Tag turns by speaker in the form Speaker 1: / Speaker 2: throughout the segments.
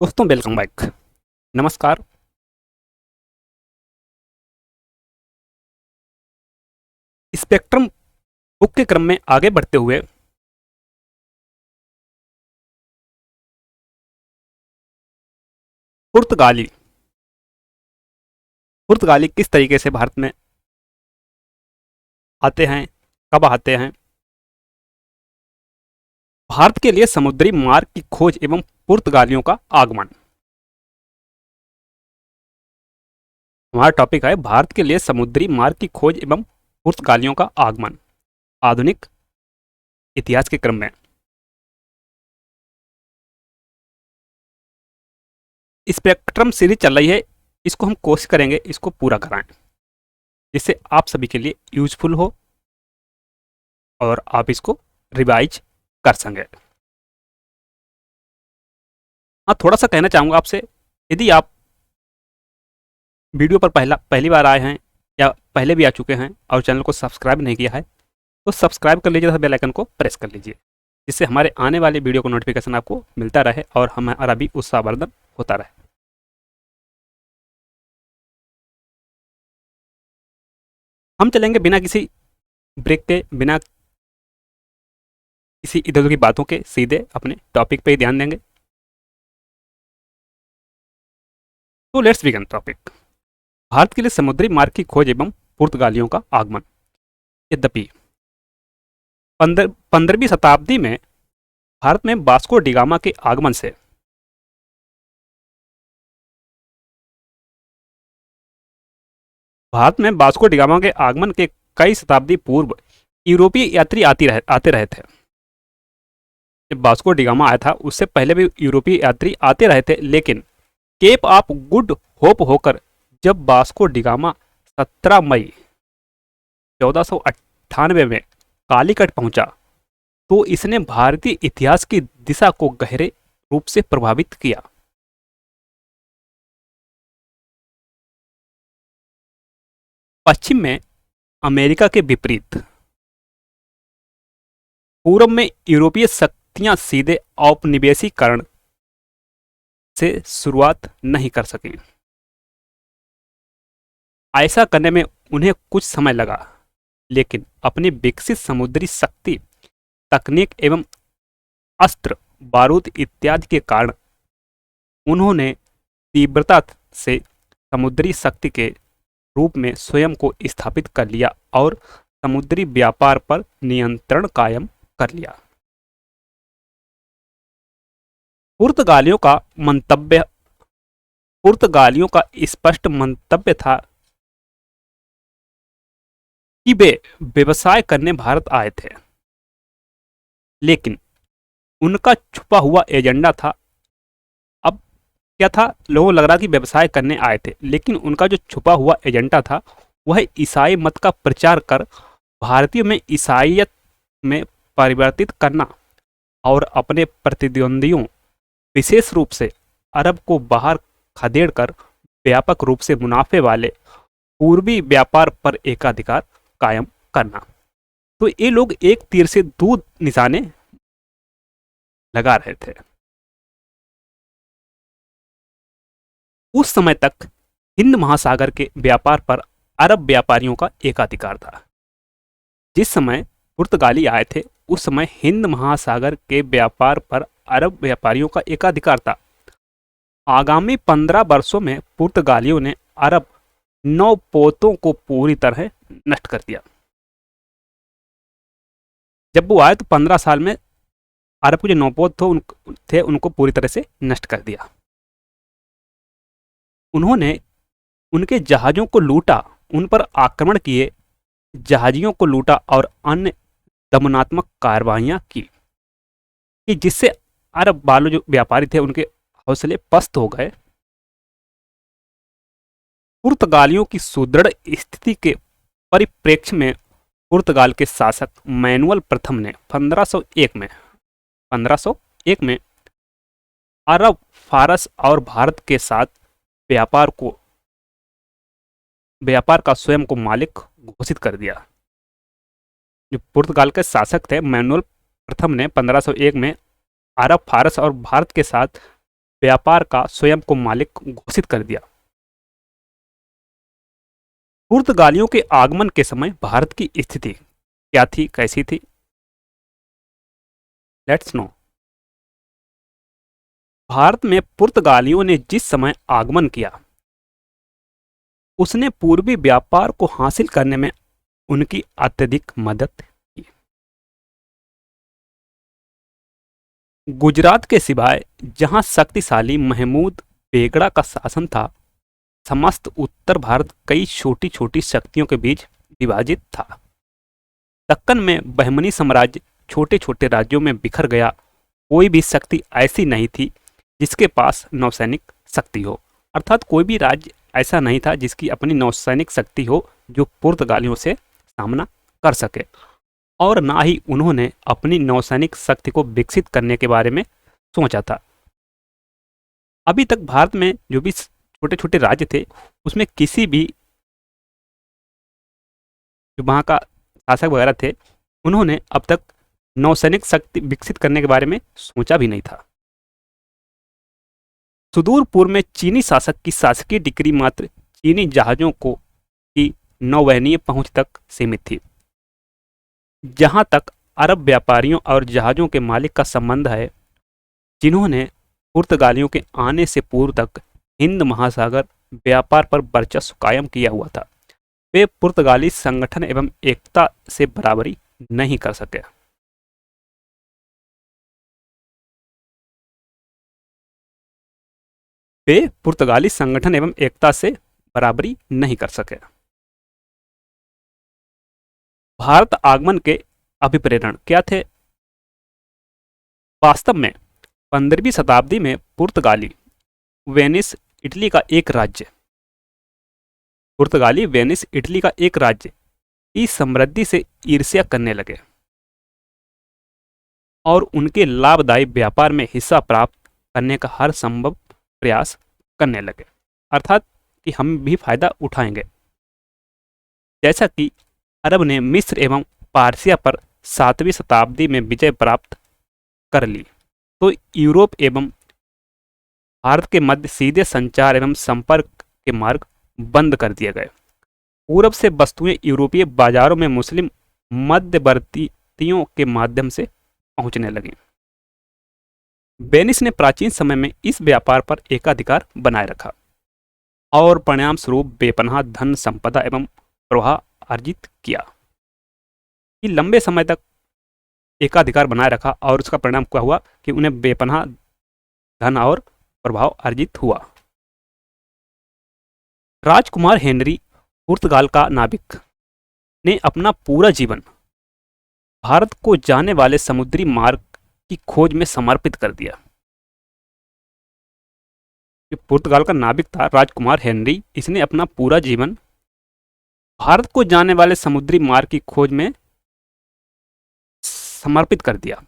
Speaker 1: दोस्तों welcome back. नमस्कार। Spectrum book के क्रम में आगे बढ़ते हुए पुर्तगाली पुर्तगाली किस तरीके से भारत में आते हैं, कब आते हैं, भारत के लिए समुद्री मार्ग की खोज एवं पुर्तगालियों का आगमन। हमारा टॉपिक है भारत के लिए समुद्री मार्ग की खोज एवं पुर्तगालियों का आगमन आधुनिक इतिहास के क्रम में। स्पेक्ट्रम सीरीज चल रही है, इसको हम कोशिश करेंगे इसको पूरा कराएं जिससे आप सभी के लिए यूजफुल हो और आप इसको रिवाइज कर सकें। हाँ, थोड़ा सा कहना चाहूँगा आपसे, यदि आप वीडियो पर पहली बार आए हैं या पहले भी आ चुके हैं और चैनल को सब्सक्राइब नहीं किया है तो सब्सक्राइब कर लीजिए तथा बेल आइकन को प्रेस कर लीजिए जिससे हमारे आने वाले वीडियो का नोटिफिकेशन आपको मिलता रहे और हमारा भी उत्साहवर्धन होता रहे। हम चलेंगे बिना किसी ब्रेक के, बिना किसी इधर उधर की बातों के, सीधे अपने टॉपिक पे ही ध्यान देंगे। तो लेट्स बिगिन टॉपिक। भारत के लिए समुद्री मार्ग की खोज एवं पुर्तगालियों का आगमन। यद्यपि 15वीं शताब्दी में भारत में वास्को डी गामा के आगमन से कई शताब्दी पूर्व यूरोपीय यात्री आते रहे थे। जब वास्को डी गामा आया था उससे पहले भी यूरोपीय यात्री आते रहे थे, लेकिन केप ऑफ गुड होप होकर जब वास्को डी गामा 17 मई 1498 में कालीकट पहुंचा तो इसने भारतीय इतिहास की दिशा को गहरे रूप से प्रभावित किया। पश्चिम में अमेरिका के विपरीत पूर्व में यूरोपीय शक्तियां सीधे औपनिवेशीकरण से शुरुआत नहीं कर सकी। ऐसा करने में उन्हें कुछ समय लगा, लेकिन अपनी विकसित समुद्री शक्ति, तकनीक एवं अस्त्र बारूद इत्यादि के कारण उन्होंने तीव्रता से समुद्री शक्ति के रूप में स्वयं को स्थापित कर लिया और समुद्री व्यापार पर नियंत्रण कायम कर लिया। पुर्तगालियों का स्पष्ट मंतव्य था कि वे व्यवसाय करने भारत आए थे, लेकिन उनका छुपा हुआ एजेंडा था। अब क्या था, लोगों को लग रहा कि व्यवसाय करने आए थे, लेकिन उनका जो छुपा हुआ एजेंडा था वह ईसाई मत का प्रचार कर भारतीयों में ईसाईयत में परिवर्तित करना और अपने प्रतिद्वंदियों, विशेष रूप से अरब को बाहर खदेड़कर व्यापक रूप से मुनाफे वाले पूर्वी व्यापार पर एकाधिकार कायम करना। तो ये लोग एक तीर से दो निशाने लगा रहे थे। उस समय तक हिंद महासागर के व्यापार पर अरब व्यापारियों का एकाधिकार था। जिस समय पुर्तगाली आए थे उस समय हिंद महासागर के व्यापार पर अरब व्यापारियों का एकाधिकार था। आगामी 15 वर्षों में पुर्तगालियों ने अरब नौपोतों को पूरी तरह नष्ट कर दिया। जब वो आए तो 15 साल में अरब के जो नौपोत थे उनको पूरी तरह से नष्ट कर दिया। उन्होंने उनके जहाजों को लूटा, उन पर आक्रमण किए, जहाजियों को लूटा और अन्य दमनात्मक कार्रवाइयां की कि जिससे अरब वाले जो व्यापारी थे उनके हौसले पस्त हो गए। पुर्तगालियों की सुदृढ़ स्थिति के परिप्रेक्ष्य में पुर्तगाल के शासक मैनुअल प्रथम ने 1501 में अरब, फारस और भारत के साथ व्यापार का स्वयं को मालिक घोषित कर दिया। जो पुर्तगाल के शासक थे मैनुअल प्रथम ने 1501 में अरब, फारस और भारत के साथ व्यापार का स्वयं को मालिक घोषित कर दिया। पुर्तगालियों के आगमन के समय भारत की स्थिति क्या थी, कैसी थी? Let's no. भारत में पुर्तगालियों ने जिस समय आगमन किया, उसने पूर्वी व्यापार को हासिल करने में उनकी अत्यधिक मदद की। गुजरात के सिवाय जहां शक्तिशाली महमूद बेगड़ा का शासन था, समस्त उत्तर भारत कई छोटी छोटी शक्तियों के बीच विभाजित था। दक्कन में बहमनी साम्राज्य छोटे छोटे राज्यों में बिखर गया। कोई भी शक्ति ऐसी नहीं थी जिसके पास नौसैनिक शक्ति हो, अर्थात कोई भी राज्य ऐसा नहीं था जिसकी अपनी नौसैनिक शक्ति हो जो पुर्तगालियों से सामना कर सके, और ना ही उन्होंने अपनी नौसैनिक शक्ति को विकसित करने के बारे में सोचा था। अभी तक भारत में जो भी छोटे छोटे राज्य थे, उसमें किसी भी जो वहाँ का शासक वगैरह थे, उन्होंने अब तक नौसैनिक शक्ति विकसित करने के बारे में सोचा भी नहीं था। सुदूर पूर्व में चीनी शासक की शासकीय डिक्री मात्र चीनी जहाजों को की नौवहनीय पहुंच तक सीमित थी। जहां तक अरब व्यापारियों और जहाजों के मालिक का संबंध है, जिन्होंने पुर्तगालियों के आने से पूर्व तक हिंद महासागर व्यापार पर वर्चस्व कायम किया हुआ था, वे पुर्तगाली संगठन एवं एकता से बराबरी नहीं कर सके। वे पुर्तगाली संगठन एवं एकता से बराबरी नहीं कर सके। भारत आगमन के अभिप्रेरण क्या थे? वास्तव में 15वीं शताब्दी में पुर्तगाली वेनिस इटली का एक राज्य की समृद्धि से ईर्ष्या करने लगे और उनके लाभदायी व्यापार में हिस्सा प्राप्त करने का हर संभव प्रयास करने लगे, अर्थात कि हम भी फायदा उठाएंगे। जैसा कि अरब ने मिस्र एवं पारसिया पर 7वीं शताब्दी में विजय प्राप्त कर ली, तो यूरोप एवं भारत के मध्य सीधे संचार एवं संपर्क के मार्ग बंद कर दिए गए। पूरब से वस्तुएं यूरोपीय बाजारों में मुस्लिम मध्यवर्तियों के माध्यम से पहुंचने लगी। वेनिस ने प्राचीन समय में इस व्यापार पर एकाधिकार बनाए रखा और परिणाम स्वरूप बेपनाह धन संपदा एवं प्रवाह अर्जित किया। कि लंबे समय तक एकाधिकार बनाए रखा और उसका परिणाम क्या हुआ कि उन्हें बेपनाह धन और प्रभाव अर्जित हुआ। राजकुमार हेनरी, पुर्तगाल का नाविक, ने अपना पूरा जीवन भारत को जाने वाले समुद्री मार्ग की खोज में समर्पित कर दिया। जो पुर्तगाल का नाविक था राजकुमार हेनरी, इसने अपना पूरा जीवन भारत को जाने वाले समुद्री मार्ग की खोज में समर्पित कर दिया।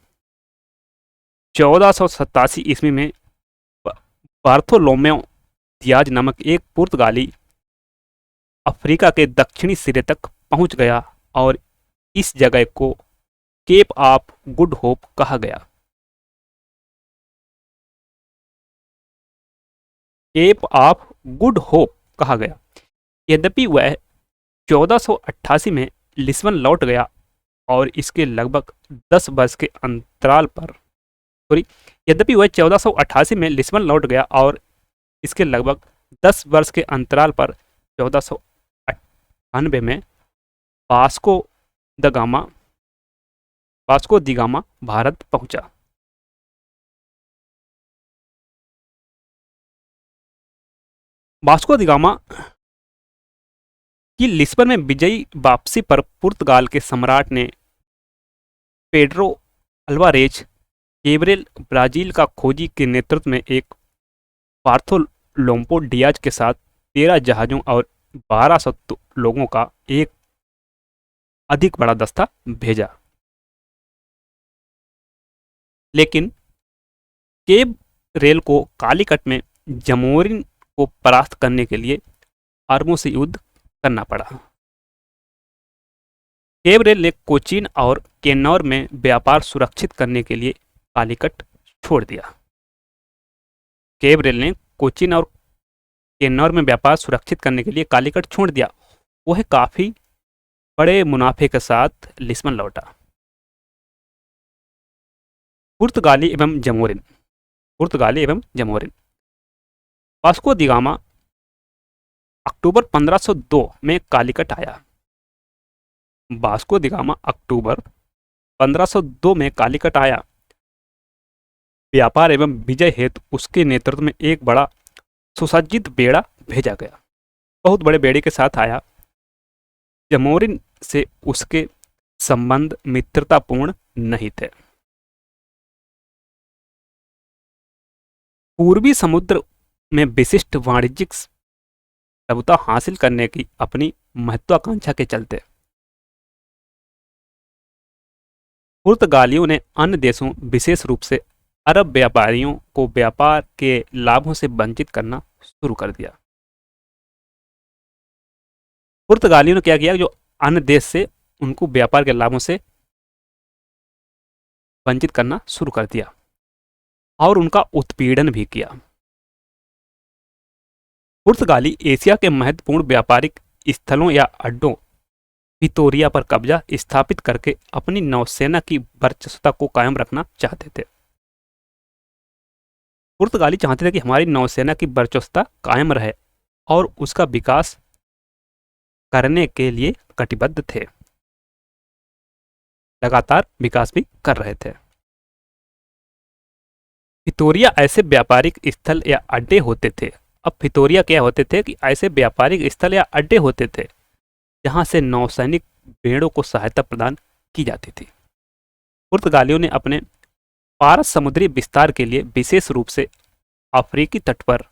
Speaker 1: 1487 ईस्वी में बार्थोलोमेओ दियाज नामक एक पुर्तगाली अफ्रीका के दक्षिणी सिरे तक पहुंच गया और इस जगह को केप ऑफ गुड होप कहा गया। केप ऑफ गुड होप कहा गया। यद्यपि वह 1488 में लिस्बन लौट गया और इसके लगभग 10 वर्ष के अंतराल पर यद्यपि वह 1488 में लिस्बन लौट गया और इसके लगभग 10 वर्ष के अंतराल पर 1498 में वास्को द गामा भारत पहुंचा। वास्को द गामा की लिस्बन में विजयी वापसी पर पुर्तगाल के सम्राट ने पेड्रो अल्वारेज कैब्रल ब्राजील का खोजी के नेतृत्व में एक बार्थोलोम्पो डियाज के साथ 13 जहाजों और 1200 लोगों का एक अधिक बड़ा दस्ता भेजा। लेकिन केब रेल को कालीकट में जमोरिन को परास्त करने के लिए अरबों से युद्ध करना पड़ा। केब रेल ने कोचीन और केन्नौर में व्यापार सुरक्षित करने के लिए कालीकट छोड़ दिया। कैब्रेल ने कोचीन और केन्नौर में व्यापार सुरक्षित करने के लिए कालीकट छोड़ दिया। वह काफी बड़े मुनाफे के साथ लिस्बन लौटा। पुर्तगाली एवं जमोरिन। पुर्तगाली एवं जमोरिन। वास्को दी गामा अक्टूबर 1502 में कालीकट आया। वास्को दी गामा अक्टूबर 1502 में कालीकट आया। व्यापार एवं विजय हेतु उसके नेतृत्व में एक बड़ा सुसज्जित बेड़ा भेजा गया। बहुत बड़े बेड़े के साथ आया। जमोरिन से उसके संबंध मित्रतापूर्ण नहीं थे। पूर्वी समुद्र में विशिष्ट वाणिज्यिक सभ्यता हासिल करने की अपनी महत्वाकांक्षा के चलते पुर्तगालियों ने अन्य देशों, विशेष रूप से अरब व्यापारियों को व्यापार के लाभों से वंचित करना शुरू कर दिया। पुर्तगालियों ने क्या किया, जो अन्य देश से उनको व्यापार के लाभों से वंचित करना शुरू कर दिया और उनका उत्पीड़न भी किया। पुर्तगाली एशिया के महत्वपूर्ण व्यापारिक स्थलों या अड्डों विक्टोरिया पर कब्जा स्थापित करके अपनी नौसेना की वर्चस्वता को कायम रखना चाहते थे। पुर्तगाली चाहते थे कि हमारी नौसेना की वर्चस्वता कायम रहे और उसका विकास करने के लिए कटिबद्ध थे। लगातार विकास भी कर रहे थे। विक्टोरिया ऐसे व्यापारिक स्थल या अड्डे होते थे। अब विक्टोरिया क्या होते थे कि ऐसे व्यापारिक स्थल या अड्डे होते थे जहां से नौसैनिक बेड़ों को सहायता प्रदान की जाती थी। पुर्तगालियों ने अपने पारस समुद्री विस्तार के लिए विशेष रूप से अफ्रीकी तट पर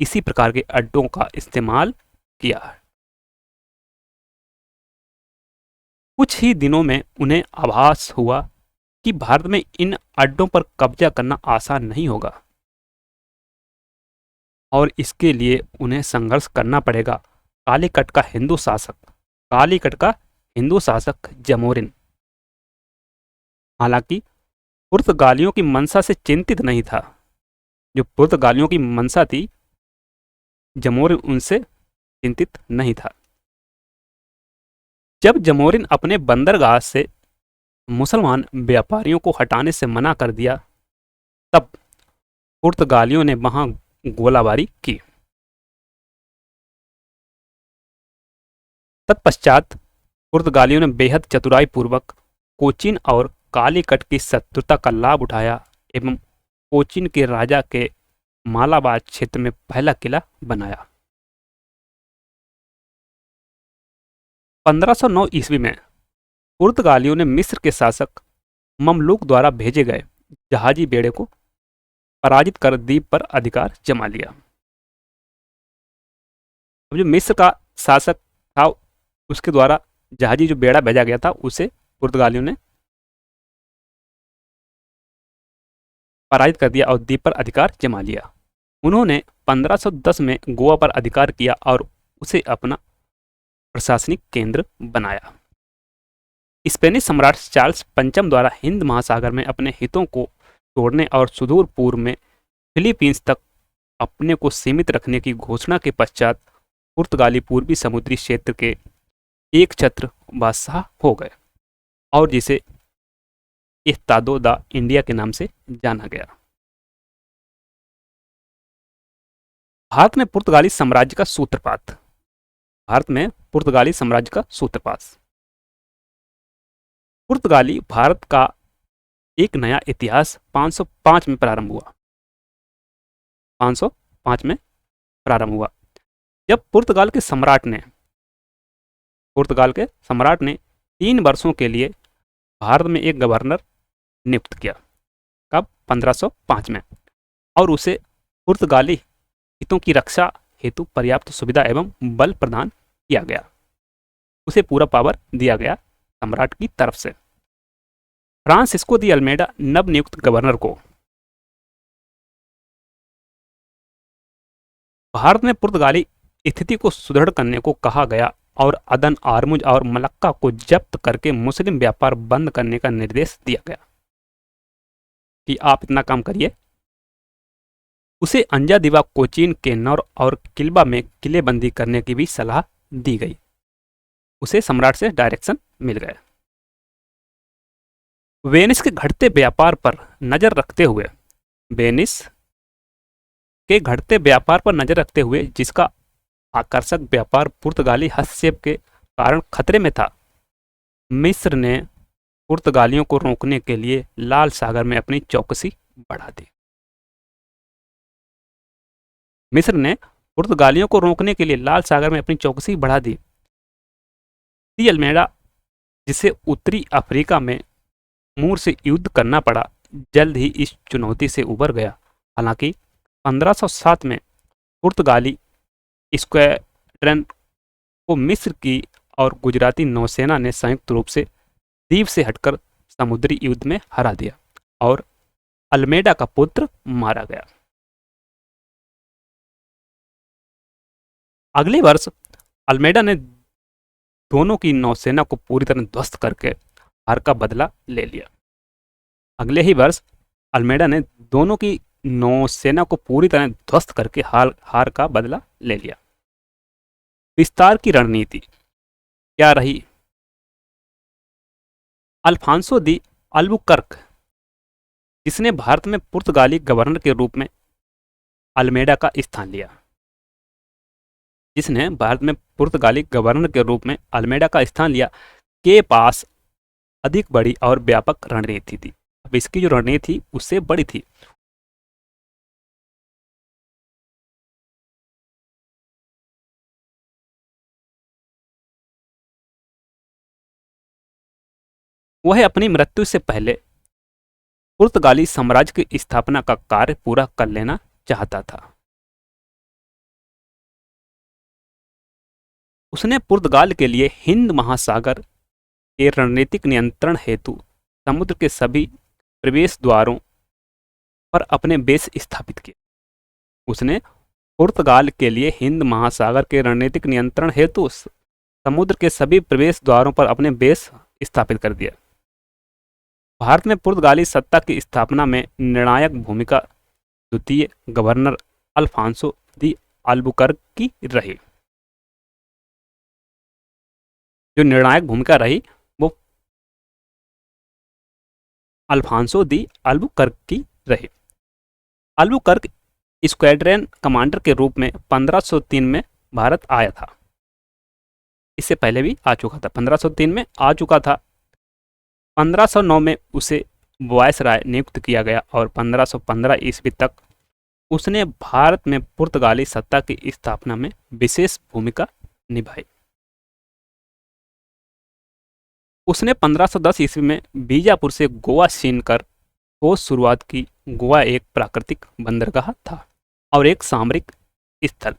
Speaker 1: इसी प्रकार के अड्डों का इस्तेमाल किया है। कुछ ही दिनों में उन्हें आभास हुआ कि भारत में इन अड्डों पर कब्जा करना आसान नहीं होगा और इसके लिए उन्हें संघर्ष करना पड़ेगा। कालीकट का हिंदू शासक जमोरिन हालांकि पुर्तगालियों की मंशा से चिंतित नहीं था। जो पुर्तगालियों की मंशा थी, जमोरिन उनसे चिंतित नहीं था। जब जमोरिन अपने बंदरगाह से मुसलमान व्यापारियों को हटाने से मना कर दिया, तब पुर्तगालियों ने वहां गोलाबारी की। तत्पश्चात पुर्तगालियों ने बेहद चतुराई पूर्वक कोचीन और कालीकट की शत्रुता का लाभ उठाया एवं कोचीन के राजा के मालाबार क्षेत्र में पहला किला बनाया। 1509 ईस्वी में पुर्तगालियों ने मिस्र के शासक ममलूक द्वारा भेजे गए जहाजी बेड़े को पराजित कर द्वीप पर अधिकार जमा लिया। अब जो मिस्र का शासक था, उसके द्वारा जहाजी जो बेड़ा भेजा गया था, उसे पुर्तगालियों ने पराजित कर दिया और द्वीप पर अधिकार जमा लिया। उन्होंने 1510 में गोवा पर अधिकार किया और उसे अपना प्रशासनिक केंद्र बनाया। स्पेनिश सम्राट चार्ल्स पंचम द्वारा हिंद महासागर में अपने हितों को तोड़ने और सुदूर पूर्व में फिलीपींस तक अपने को सीमित रखने की घोषणा के पश्चात पुर्तगाली पूर्वी समुद्री क्षेत्र के एक छत्र बादशाह हो गए और जिसे इस्तादो दा इंडिया के नाम से जाना गया। भारत में पुर्तगाली साम्राज्य का सूत्रपात। पुर्तगाली भारत का एक नया इतिहास 505 में प्रारंभ हुआ। 505 में प्रारंभ हुआ जब पुर्तगाल के सम्राट ने 3 वर्षों के लिए भारत में एक गवर्नर नियुक्त किया। कब? 1505 में। और उसे पुर्तगाली हितों की रक्षा हेतु पर्याप्त सुविधा एवं बल प्रदान किया गया। उसे पूरा पावर दिया गया सम्राट की तरफ से। फ्रांसिस्को दी अल्मेडा नवनियुक्त गवर्नर को भारत में पुर्तगाली स्थिति को सुदृढ़ करने को कहा गया और अदन, आरमुज और मलक्का को जब्त करके मुस्लिम व्यापार बंद करने का निर्देश दिया गया कि आप इतना काम करिए उसे अंजादिवा, कोचीन, किन्नौर और किल्बा में किलेबंदी करने की भी सलाह दी गई। उसे सम्राट से डायरेक्शन मिल गया। वेनिस के घटते व्यापार पर नजर रखते हुए वेनिस के घटते व्यापार पर नजर रखते हुए जिसका आकर्षक व्यापार पुर्तगाली हस्तक्षेप के कारण खतरे में था, मिस्र ने पुर्तगालियों को रोकने के लिए लाल सागर में अपनी चौकसी बढ़ा दी। मिस्र ने पुर्तगालियों को रोकने के लिए लाल सागर में अपनी चौकसी बढ़ा दी। दी अल्मेडा, जिसे उत्तरी अफ्रीका में मूर से युद्ध करना पड़ा, जल्द ही इस चुनौती से उबर गया। हालांकि 1507 में पुर्तगाली स्क्वाड्रन को मिस्र की और गुजराती नौसेना ने संयुक्त रूप से द्वीप से हटकर समुद्री युद्ध में हरा दिया और अल्मेडा का पुत्र मारा गया। अगले वर्ष अल्मेडा ने दोनों की नौसेना को पूरी तरह ध्वस्त करके हार का बदला ले लिया। अगले ही वर्ष अल्मेडा ने दोनों की नौसेना को पूरी तरह ध्वस्त करके हार का बदला ले लिया। विस्तार की रणनीति क्या रही? अल्फांसो दी अल्बुकर्क, जिसने भारत में पुर्तगाली गवर्नर के रूप में अल्मेडा का स्थान लिया, के पास अधिक बड़ी और व्यापक रणनीति थी। अब इसकी जो रणनीति थी उससे बड़ी थी। वह अपनी मृत्यु से पहले पुर्तगाली साम्राज्य की स्थापना का कार्य पूरा कर लेना चाहता था। उसने पुर्तगाल के लिए हिंद महासागर के रणनीतिक नियंत्रण हेतु समुद्र के सभी प्रवेश द्वारों पर अपने बेस स्थापित किए। उसने पुर्तगाल के लिए हिंद महासागर के रणनीतिक नियंत्रण हेतु समुद्र के सभी प्रवेश द्वारों पर अपने बेस स्थापित कर दिया। भारत में पुर्तगाली सत्ता की स्थापना में निर्णायक भूमिका द्वितीय गवर्नर अल्फांसो दी अल्बुकर्क की रही। जो निर्णायक भूमिका रही वो अल्फांसो दी अल्बुकर्क की रही। अल्बुकर्क स्क्वाड्रन कमांडर के रूप में 1503 में भारत आया था। इससे पहले भी आ चुका था, 1503 में आ चुका था। 1509 में उसे वायसराय नियुक्त किया गया और 1515 ईस्वी तक उसने भारत में पुर्तगाली सत्ता की स्थापना में विशेष भूमिका निभाई। उसने 1510 ईस्वी में बीजापुर से गोवा छीनकर खोज शुरुआत की। गोवा एक प्राकृतिक बंदरगाह था और एक सामरिक स्थल।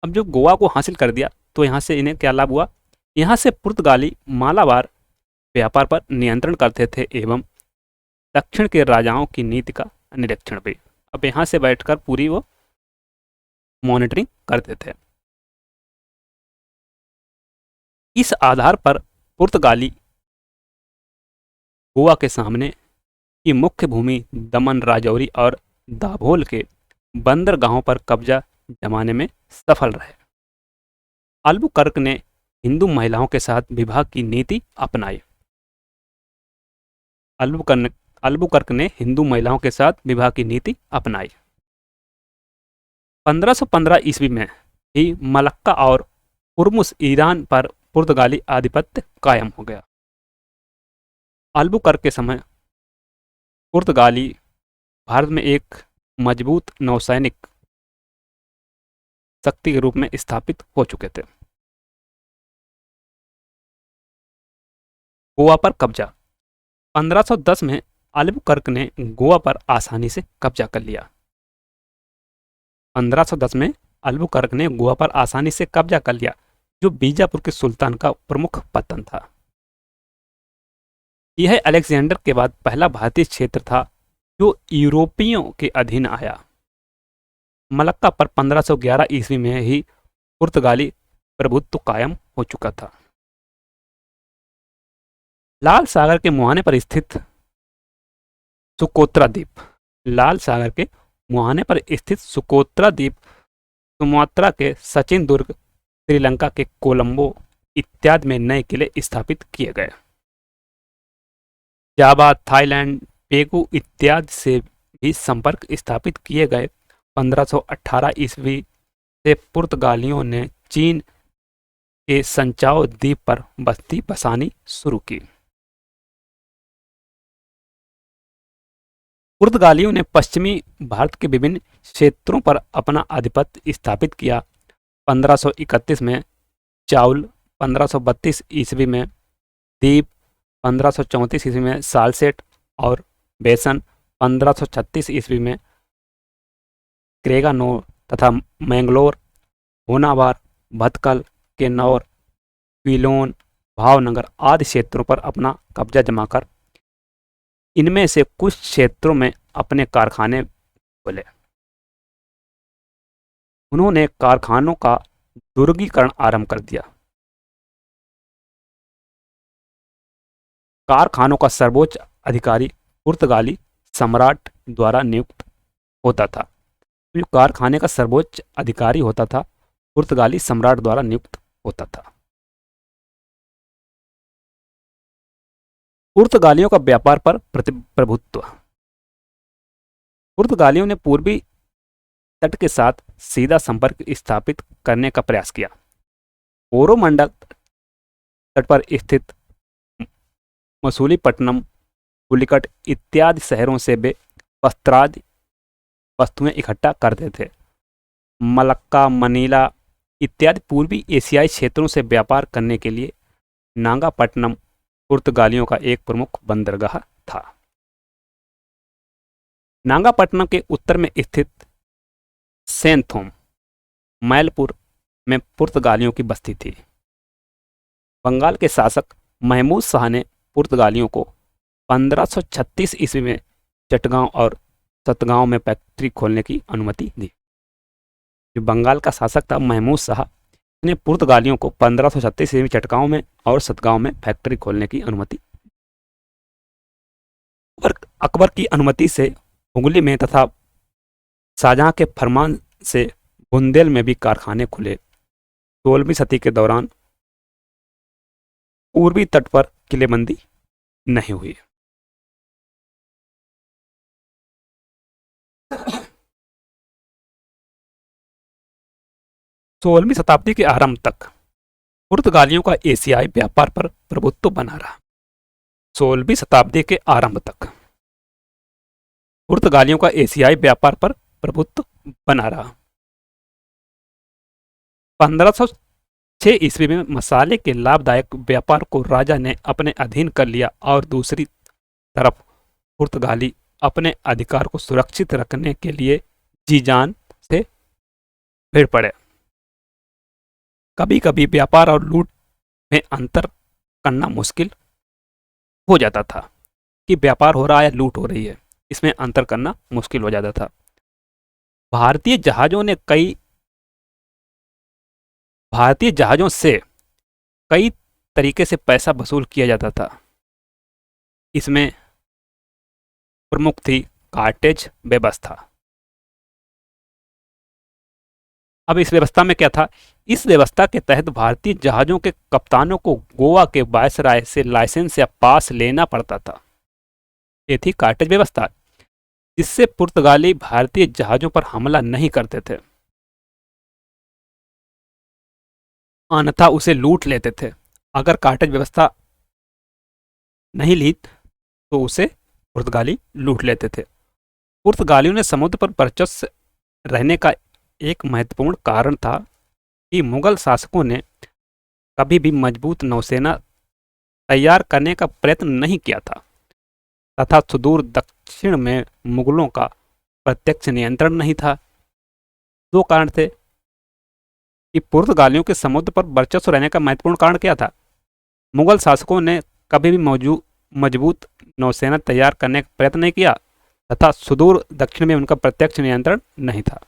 Speaker 1: अब जो गोवा को हासिल कर दिया तो यहाँ से इन्हें क्या लाभ हुआ? यहाँ से पुर्तगाली मालाबार व्यापार पर नियंत्रण करते थे एवं दक्षिण के राजाओं की नीति का निरीक्षण भी। अब यहाँ से बैठकर पूरी वो मॉनिटरिंग करते थे। इस आधार पर पुर्तगाली गोवा के सामने की मुख्य भूमि दमन, राजौरी और दाभोल के बंदरगाहों पर कब्जा जमाने में सफल रहे। अल्बुकर्क ने हिंदू महिलाओं के साथ विवाह की नीति अपनाई। अल्बुकर्क ने हिंदू महिलाओं के साथ विवाह की नीति अपनाई। 1515 ईस्वी में ही मलक्का और हुर्मुस ईरान पर पुर्तगाली आधिपत्य कायम हो गया। अल्बुकर्क के समय पुर्तगाली भारत में एक मजबूत नौसैनिक शक्ति के रूप में स्थापित हो चुके थे। गोवा पर कब्जा। 1510 में अल्बुकर्क ने गोवा पर आसानी से कब्जा कर लिया। 1510 में अल्बुकर्क ने गोवा पर आसानी से कब्जा कर लिया, जो बीजापुर के सुल्तान का प्रमुख पतन था। यह अलेक्जेंडर के बाद पहला भारतीय क्षेत्र था जो यूरोपियों के अधीन आया। मलक्का पर 1511 ईस्वी में ही पुर्तगाली प्रभुत्व कायम हो चुका था। लाल सागर के मुहाने पर स्थित सुकोत्रा द्वीप। लाल सागर के मुहाने पर स्थित सुकोत्रा द्वीप, सुमात्रा के सचिन दुर्ग, श्रीलंका के कोलंबो इत्यादि में नए किले स्थापित किए गए। जावा, थाईलैंड, पेगु इत्यादि से भी संपर्क स्थापित किए गए। 1518 ईस्वी से पुर्तगालियों ने चीन के संचाओ द्वीप पर बस्ती बसानी शुरू की। पुर्तगालियों ने पश्चिमी भारत के विभिन्न क्षेत्रों पर अपना आधिपत्य स्थापित किया। 1531 में चाउल, 1532 ईस्वी में द्वीप, 1534 ईस्वी में सालसेट और बेसन, 1536 ईस्वी में क्रेगानोर तथा मैंगलोर, होनावार, भटकल, किन्नौर, क्विलोन, भावनगर आदि क्षेत्रों पर अपना कब्जा जमाकर इनमें से कुछ क्षेत्रों में अपने कारखाने खोले। उन्होंने कारखानों का दुर्गीकरण आरंभ कर दिया। कारखानों का सर्वोच्च अधिकारी पुर्तगाली सम्राट द्वारा नियुक्त होता था। जो कारखाने का सर्वोच्च अधिकारी होता था, पुर्तगाली सम्राट द्वारा नियुक्त होता था। पुर्तगालियों का व्यापार पर प्रभुत्व। पुर्तगालियों ने पूर्वी तट के साथ सीधा संपर्क स्थापित करने का प्रयास किया। कोरोमंडल तट पर स्थित मसूलीपट्टनम, पुलिकट इत्यादि शहरों से वे वस्त्रादि वस्तुएं इकट्ठा करते थे। मलक्का, मनीला इत्यादि पूर्वी एशियाई क्षेत्रों से व्यापार करने के लिए नागापट्टनम पुर्तगालियों का एक प्रमुख बंदरगाह था। नागापट्टनम के उत्तर में स्थित सेंथोम, मैलपुर में पुर्तगालियों की बस्ती थी। बंगाल के शासक महमूद शाह ने पुर्तगालियों को 1536 ईस्वी में चटगांव और सतगांव में फैक्ट्री खोलने की अनुमति दी। जो बंगाल का शासक था महमूद शाह ने पुर्तगालियों को 1536 ईस्वी में चटगांव में और सतगांव में फैक्ट्री खोलने की अनुमति। अकबर की अनुमति से हुगली में तथा शाहजहां के फरमान से बुंदेल में भी कारखाने खुले। 16वीं सदी के दौरान पूर्वी तट पर किलेबंदी नहीं हुई। सोलहवीं शताब्दी के आरंभ तक पुर्तगालियों का एशियाई व्यापार पर प्रभुत्व बना रहा। 16वीं शताब्दी के आरंभ तक पुर्तगालियों का एशियाई व्यापार पर प्रभुत्व बना रहा। 1506 ईस्वी में मसाले के लाभदायक व्यापार को राजा ने अपने अधीन कर लिया और दूसरी तरफ पुर्तगाली अपने अधिकार को सुरक्षित रखने के लिए जी जान से भिड़ पड़े। कभी कभी व्यापार और लूट में अंतर करना मुश्किल हो जाता था कि व्यापार हो रहा है या लूट हो रही है, इसमें अंतर करना मुश्किल हो जाता था। भारतीय जहाज़ों से कई तरीके से पैसा वसूल किया जाता था। इसमें प्रमुख थी कार्टेज व्यवस्था। अब इस व्यवस्था में क्या था? इस व्यवस्था के तहत भारतीय जहाज़ों के कप्तानों को गोवा के वायसराय से लाइसेंस या पास लेना पड़ता था। ये थी कार्टेज व्यवस्था, जिससे पुर्तगाली भारतीय जहाज़ों पर हमला नहीं करते थे, अन्यथा उसे लूट लेते थे। अगर कार्टेज व्यवस्था नहीं ली तो उसे पुर्तगाली लूट लेते थे। पुर्तगालियों ने समुद्र पर वर्चस्व रहने का एक महत्वपूर्ण कारण था कि मुगल शासकों ने कभी भी मजबूत नौसेना तैयार करने का प्रयत्न नहीं किया था तथा सुदूर दक्षिण में मुगलों का प्रत्यक्ष नियंत्रण नहीं था। दो कारण थे कि पुर्तगालियों के समुद्र पर वर्चस्व रहने का महत्वपूर्ण कारण क्या था? मुगल शासकों ने कभी भी मजबूत नौसेना तैयार करने का प्रयत्न नहीं किया तथा सुदूर दक्षिण में उनका प्रत्यक्ष नियंत्रण नहीं था।